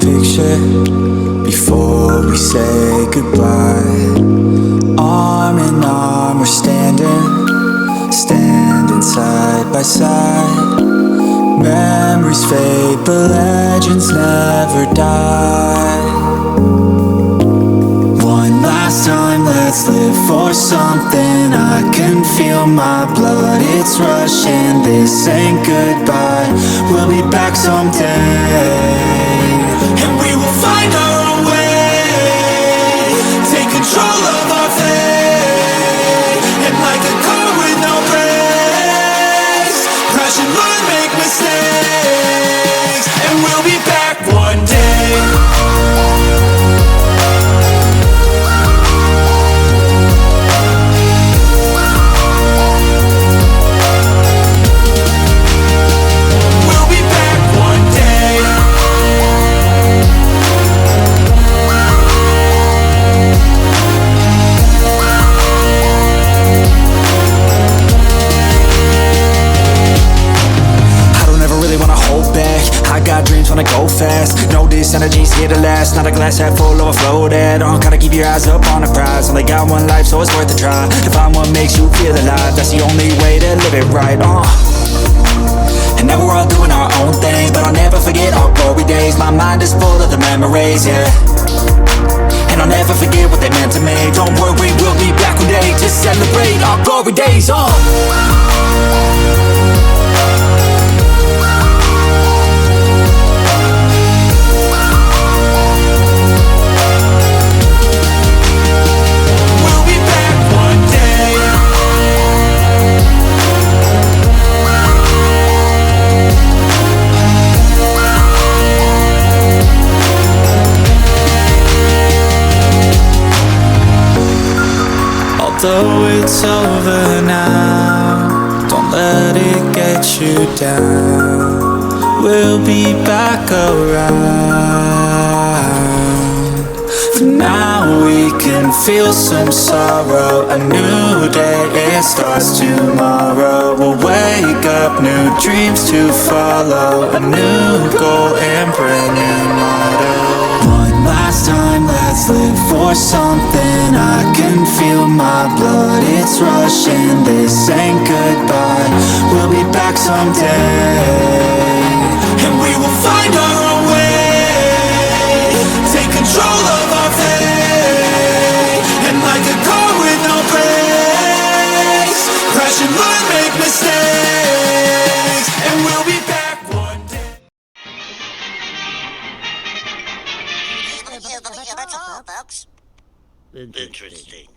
picture before we say goodbye. Arm in arm we're standing side by side. Memories fade but legends never die. One last time, let's live for something. I can feel my blood, it's rushing. This ain't goodbye, we'll be back someday. And we will find our own way, take control of our fate. And like a car with no brakes, crash and learn, make mistakes. And we'll be back one day. Wanna go fast, know this energy's here to last. Not a glass half full, overflow that. Gotta keep your eyes up on the prize. Only got one life, so it's worth a try. To find what makes you feel alive, that's the only way to live it right. And now we're all doing our own thing, but I'll never forget our glory days. My mind is full of the memories, yeah. And I'll never forget what they meant to me. Don't worry, we'll be back one day to celebrate our glory days, Although it's over now, don't let it get you down. We'll be back around. For now we can feel some sorrow. A new day, it starts tomorrow. We'll wake up, new dreams to follow. A new goal and brand new motto. Last time, let's live for something. I can feel my blood, it's rushing. This ain't goodbye, we'll be back someday. And we will find our own way, take control of our fate. And like a car with no brakes, crash and learn, make mistakes. And we'll be back one day. That's all, folks. Interesting.